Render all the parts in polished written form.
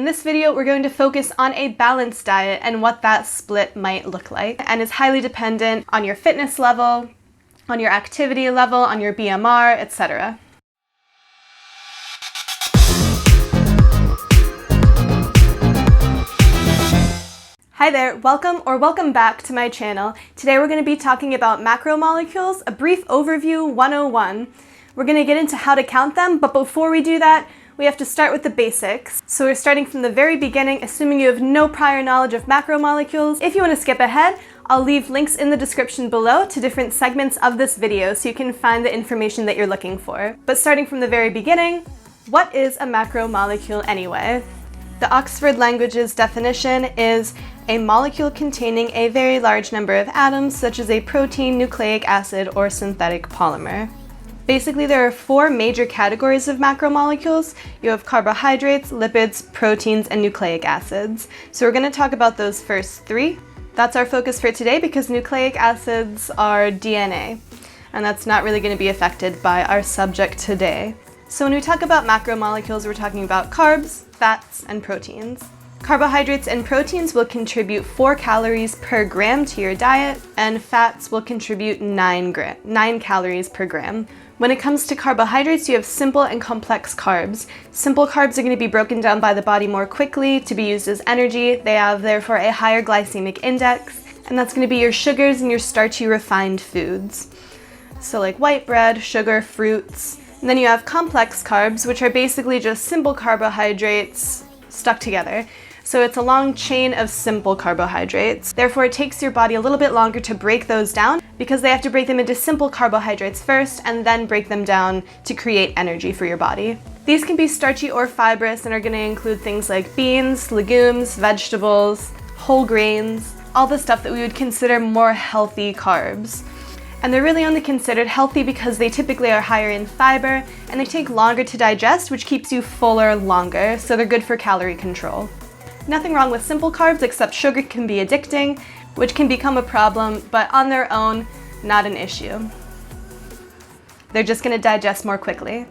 In this video, we're going to focus on a balanced diet and what that split might look like, and is highly dependent on your fitness level, on your activity level, on your BMR, etc. Hi there, welcome back to my channel. Today we're going to be talking about macromolecules, a brief overview 101. We're going to get into how to count them, but before we do that, we have to start with the basics. So we're starting from the very beginning, assuming you have no prior knowledge of macromolecules. If you want to skip ahead, I'll leave links in the description below to different segments of this video so you can find the information that you're looking for. But starting from the very beginning, what is a macromolecule anyway? The Oxford Languages definition is a molecule containing a very large number of atoms, such as a protein, nucleic acid, or synthetic polymer. Basically, there are four major categories of macromolecules. You have carbohydrates, lipids, proteins, and nucleic acids. So we're going to talk about those first three. That's our focus for today because nucleic acids are DNA, and that's not really going to be affected by our subject today. So when we talk about macromolecules, we're talking about carbs, fats, and proteins. Carbohydrates and proteins will contribute 4 calories per gram to your diet, and fats will contribute 9 calories per gram. When it comes to carbohydrates, you have simple and complex carbs. Simple carbs are going to be broken down by the body more quickly to be used as energy. They have therefore a higher glycemic index, and that's going to be your sugars and your starchy refined foods. So like white bread, sugar, fruits. And then you have complex carbs, which are basically just simple carbohydrates stuck together. So it's a long chain of simple carbohydrates. Therefore, it takes your body a little bit longer to break those down because they have to break them into simple carbohydrates first and then break them down to create energy for your body. These can be starchy or fibrous and are going to include things like beans, legumes, vegetables, whole grains, all the stuff that we would consider more healthy carbs. And they're really only considered healthy because they typically are higher in fiber and they take longer to digest, which keeps you fuller longer, so they're good for calorie control. Nothing wrong with simple carbs except sugar can be addicting, which can become a problem, but on their own, not an issue. They're just going to digest more quickly.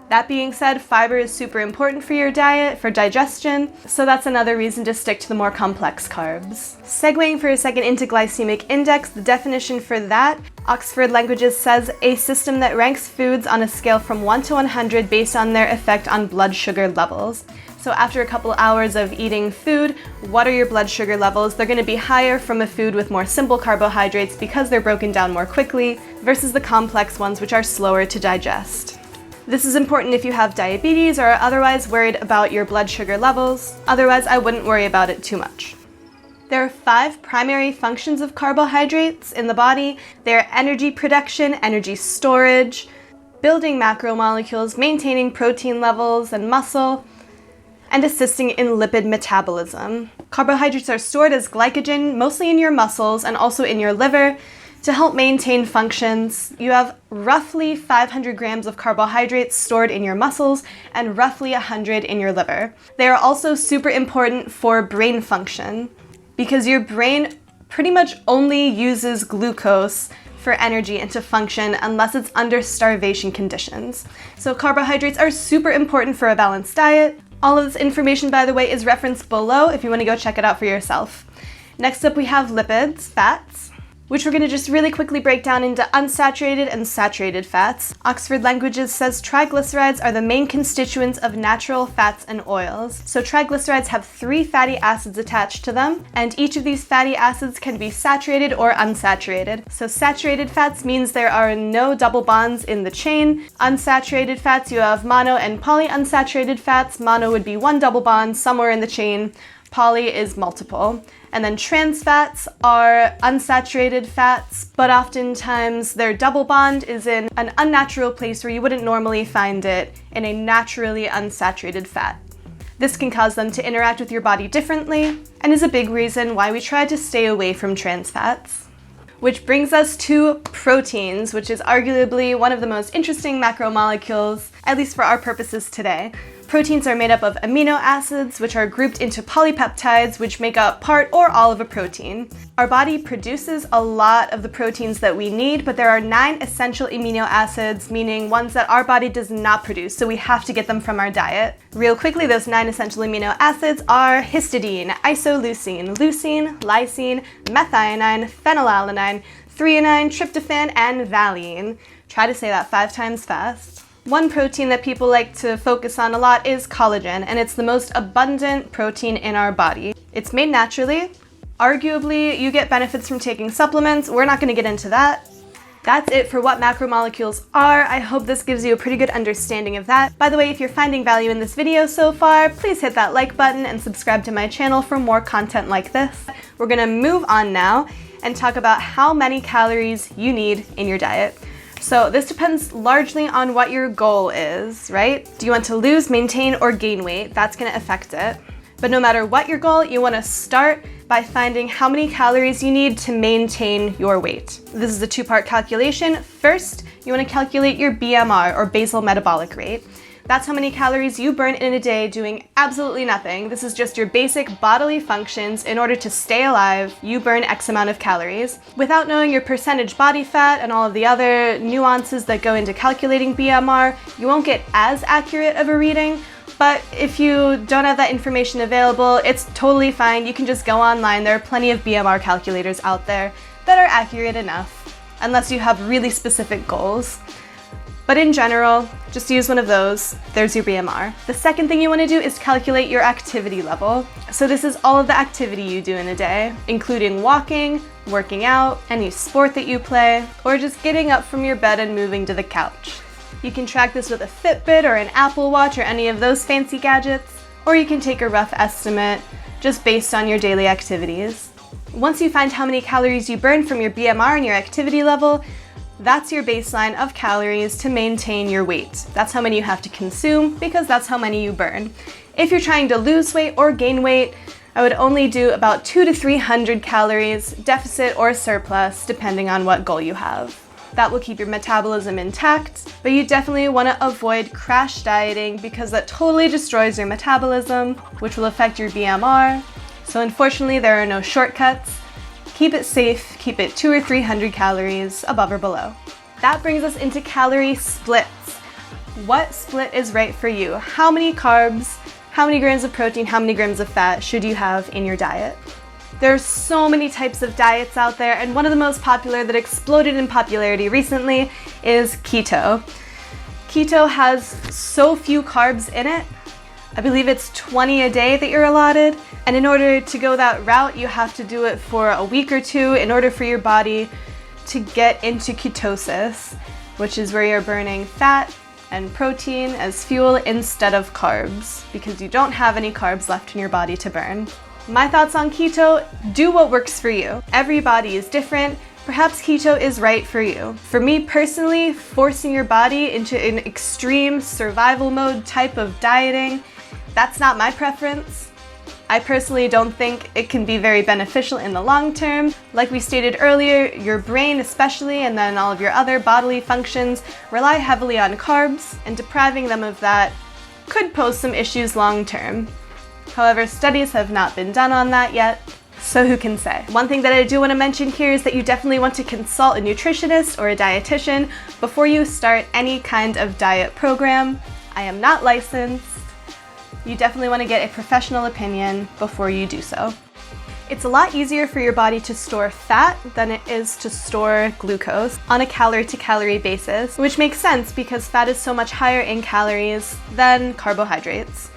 That being said, fiber is super important for your diet, for digestion, so that's another reason to stick to the more complex carbs. Segueing for a second into glycemic index, the definition for that, Oxford Languages says a system that ranks foods on a scale from 1 to 100 based on their effect on blood sugar levels. So after a couple hours of eating food, what are your blood sugar levels? They're going to be higher from a food with more simple carbohydrates because they're broken down more quickly versus the complex ones which are slower to digest. This is important if you have diabetes or are otherwise worried about your blood sugar levels. Otherwise, I wouldn't worry about it too much. There are 5 primary functions of carbohydrates in the body. They are energy production, energy storage, building macromolecules, maintaining protein levels and muscle, and assisting in lipid metabolism. Carbohydrates are stored as glycogen, mostly in your muscles and also in your liver, to help maintain functions. You have roughly 500 grams of carbohydrates stored in your muscles and roughly 100 in your liver. They are also super important for brain function because your brain pretty much only uses glucose for energy and to function unless it's under starvation conditions. So carbohydrates are super important for a balanced diet. All of this information, by the way, is referenced below if you want to go check it out for yourself. Next up, we have lipids, fats, which we're going to just really quickly break down into unsaturated and saturated fats. Oxford Languages says triglycerides are the main constituents of natural fats and oils. So triglycerides have 3 fatty acids attached to them, and each of these fatty acids can be saturated or unsaturated. So saturated fats means there are no double bonds in the chain. Unsaturated fats, you have mono and polyunsaturated fats. Mono would be 1 double bond somewhere in the chain. Poly is multiple. And then trans fats are unsaturated fats, but oftentimes their double bond is in an unnatural place where you wouldn't normally find it in a naturally unsaturated fat. This can cause them to interact with your body differently and is a big reason why we try to stay away from trans fats. Which brings us to proteins, which is arguably one of the most interesting macromolecules, at least for our purposes today. Proteins are made up of amino acids, which are grouped into polypeptides, which make up part or all of a protein. Our body produces a lot of the proteins that we need, but there are 9 essential amino acids, meaning ones that our body does not produce, so we have to get them from our diet. Real quickly, those 9 essential amino acids are histidine, isoleucine, leucine, lysine, methionine, phenylalanine, threonine, tryptophan, and valine. Try to say that 5 times fast. One protein that people like to focus on a lot is collagen, and it's the most abundant protein in our body. It's made naturally. Arguably, you get benefits from taking supplements. We're not going to get into that. That's it for what macromolecules are. I hope this gives you a pretty good understanding of that. By the way, if you're finding value in this video so far, please hit that like button and subscribe to my channel for more content like this. We're going to move on now and talk about how many calories you need in your diet. So this depends largely on what your goal is, right? Do you want to lose, maintain, or gain weight? That's going to affect it. But no matter what your goal, you want to start by finding how many calories you need to maintain your weight. This is a 2-part calculation. First, you want to calculate your BMR, or basal metabolic rate. That's how many calories you burn in a day doing absolutely nothing. This is just your basic bodily functions. In order to stay alive, you burn X amount of calories. Without knowing your percentage body fat and all of the other nuances that go into calculating BMR, you won't get as accurate of a reading. But if you don't have that information available, it's totally fine. You can just go online. There are plenty of BMR calculators out there that are accurate enough, unless you have really specific goals. But in general, just use one of those. There's your BMR. The second thing you want to do is calculate your activity level. So this is all of the activity you do in a day, including walking, working out, any sport that you play, or just getting up from your bed and moving to the couch. You can track this with a Fitbit or an Apple Watch or any of those fancy gadgets, or you can take a rough estimate just based on your daily activities. Once you find how many calories you burn from your BMR and your activity level, that's your baseline of calories to maintain your weight. That's how many you have to consume because that's how many you burn. If you're trying to lose weight or gain weight, I would only do about 200 to 300 calories, deficit or surplus, depending on what goal you have. That will keep your metabolism intact, but you definitely want to avoid crash dieting because that totally destroys your metabolism, which will affect your BMR. So unfortunately, there are no shortcuts. Keep it safe, keep it 200 or 300 calories above or below. That brings us into calorie splits. What split is right for you? How many carbs, how many grams of protein, how many grams of fat should you have in your diet? There's so many types of diets out there, and one of the most popular that exploded in popularity recently is keto. Keto has so few carbs in it. I believe it's 20 a day that you're allotted. And in order to go that route, you have to do it for a week or two in order for your body to get into ketosis, which is where you're burning fat and protein as fuel instead of carbs, because you don't have any carbs left in your body to burn. My thoughts on keto: do what works for you. Every body is different. Perhaps keto is right for you. For me personally, forcing your body into an extreme survival mode type of dieting, that's not my preference. I personally don't think it can be very beneficial in the long term. Like we stated earlier, your brain especially, and then all of your other bodily functions, rely heavily on carbs, and depriving them of that could pose some issues long term. However, studies have not been done on that yet, so who can say? One thing that I do want to mention here is that you definitely want to consult a nutritionist or a dietitian before you start any kind of diet program. I am not licensed. You definitely want to get a professional opinion before you do so. It's a lot easier for your body to store fat than it is to store glucose on a calorie-to-calorie basis, which makes sense because fat is so much higher in calories than carbohydrates.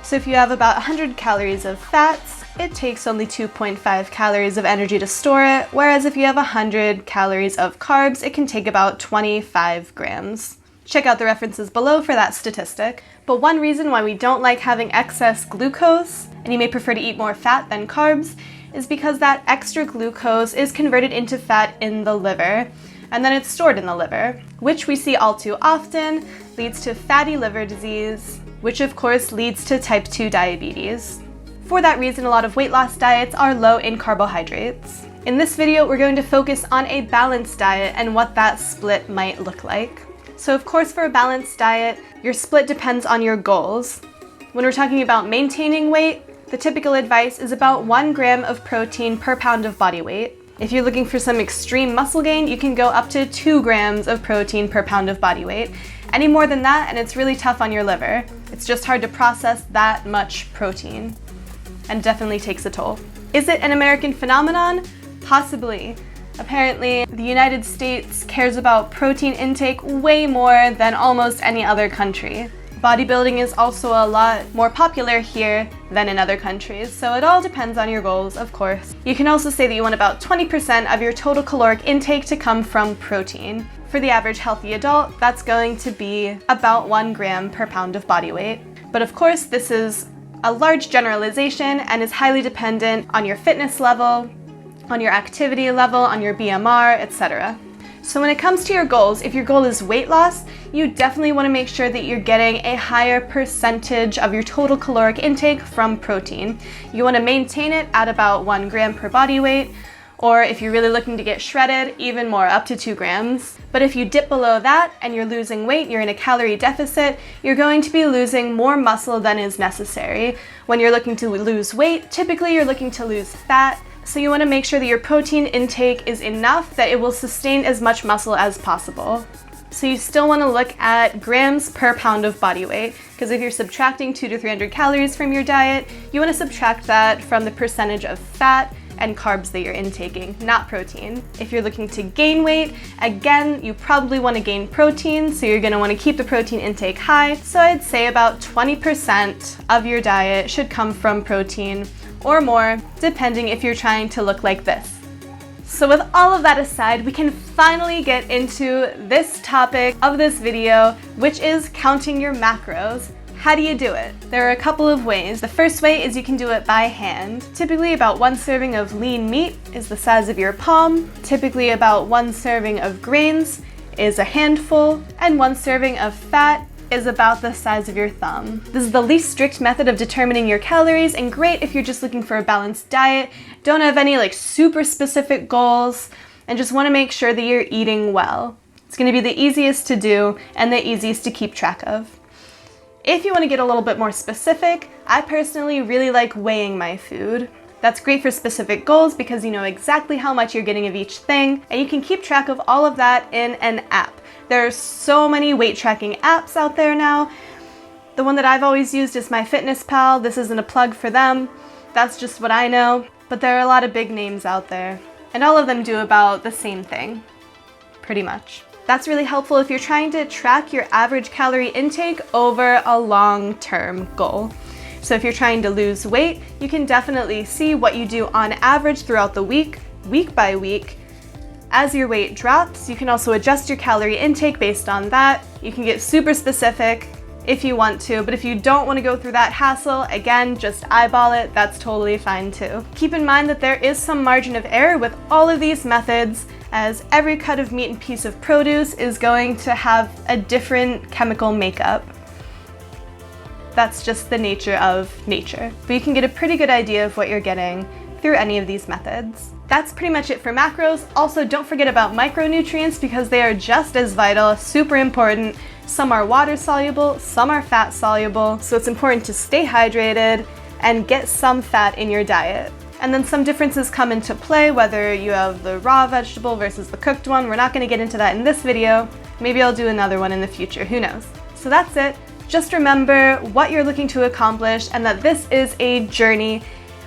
So if you have about 100 calories of fats, it takes only 2.5 calories of energy to store it, whereas if you have 100 calories of carbs, it can take about 25 grams. Check out the references below for that statistic. But one reason why we don't like having excess glucose, and you may prefer to eat more fat than carbs, is because that extra glucose is converted into fat in the liver, and then it's stored in the liver, which we see all too often leads to fatty liver disease, which of course leads to type 2 diabetes. For that reason, a lot of weight loss diets are low in carbohydrates. In this video, we're going to focus on a balanced diet and what that split might look like. So of course for a balanced diet, your split depends on your goals. When we're talking about maintaining weight, the typical advice is about 1 gram of protein per pound of body weight. If you're looking for some extreme muscle gain, you can go up to 2 grams of protein per pound of body weight. Any more than that, and it's really tough on your liver. It's just hard to process that much protein, and definitely takes a toll. Is it an American phenomenon? Possibly. Apparently, the United States cares about protein intake way more than almost any other country. Bodybuilding is also a lot more popular here than in other countries, so it all depends on your goals, of course. You can also say that you want about 20% of your total caloric intake to come from protein. For the average healthy adult, that's going to be about 1 gram per pound of body weight. But of course, this is a large generalization and is highly dependent on your fitness level, on your activity level, on your BMR, etc. So when it comes to your goals, if your goal is weight loss, you definitely want to make sure that you're getting a higher percentage of your total caloric intake from protein. You want to maintain it at about 1 gram per body weight, or if you're really looking to get shredded, even more, up to 2 grams. But if you dip below that and you're losing weight, you're in a calorie deficit, you're going to be losing more muscle than is necessary. When you're looking to lose weight, typically you're looking to lose fat, so you want to make sure that your protein intake is enough that it will sustain as much muscle as possible. So you still want to look at grams per pound of body weight, because if you're subtracting 200 to 300 calories from your diet, you want to subtract that from the percentage of fat and carbs that you're intaking, not protein. If you're looking to gain weight, again, you probably want to gain protein, so you're going to want to keep the protein intake high. So I'd say about 20% of your diet should come from protein, or more, depending if you're trying to look like this. So with all of that aside, we can finally get into this topic of this video, which is counting your macros. How do you do it? There are a couple of ways. The first way is you can do it by hand. Typically about 1 serving of lean meat is the size of your palm. Typically about 1 serving of grains is a handful, and 1 serving of fat is about the size of your thumb. This is the least strict method of determining your calories, and great if you're just looking for a balanced diet, don't have any super specific goals, and just want to make sure that you're eating well. It's going to be the easiest to do and the easiest to keep track of. If you want to get a little bit more specific, I personally really like weighing my food. That's great for specific goals because you know exactly how much you're getting of each thing, and you can keep track of all of that in an app. There are so many weight tracking apps out there now. The one that I've always used is MyFitnessPal. This isn't a plug for them. That's just what I know. But there are a lot of big names out there, and all of them do about the same thing, pretty much. That's really helpful if you're trying to track your average calorie intake over a long-term goal. So if you're trying to lose weight, you can definitely see what you do on average throughout the week, week by week. As your weight drops, you can also adjust your calorie intake based on that. You can get super specific if you want to, but if you don't want to go through that hassle, again, just eyeball it, that's totally fine too. Keep in mind that there is some margin of error with all of these methods, as every cut of meat and piece of produce is going to have a different chemical makeup. That's just the nature of nature. But you can get a pretty good idea of what you're getting through any of these methods. That's pretty much it for macros. Also, don't forget about micronutrients because they are just as vital, super important. Some are water soluble, some are fat soluble, so it's important to stay hydrated and get some fat in your diet. And then some differences come into play, whether you have the raw vegetable versus the cooked one. We're not going to get into that in this video. Maybe I'll do another one in the future, who knows. So that's it. Just remember what you're looking to accomplish and that this is a journey.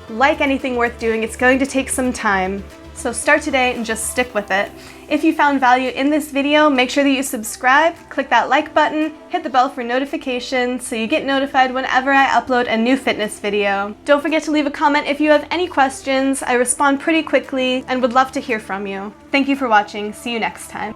Like anything worth doing, it's going to take some time. So start today and just stick with it. If you found value in this video, make sure that you subscribe, click that like button, hit the bell for notifications so you get notified whenever I upload a new fitness video. Don't forget to leave a comment if you have any questions. I respond pretty quickly and would love to hear from you. Thank you for watching. See you next time.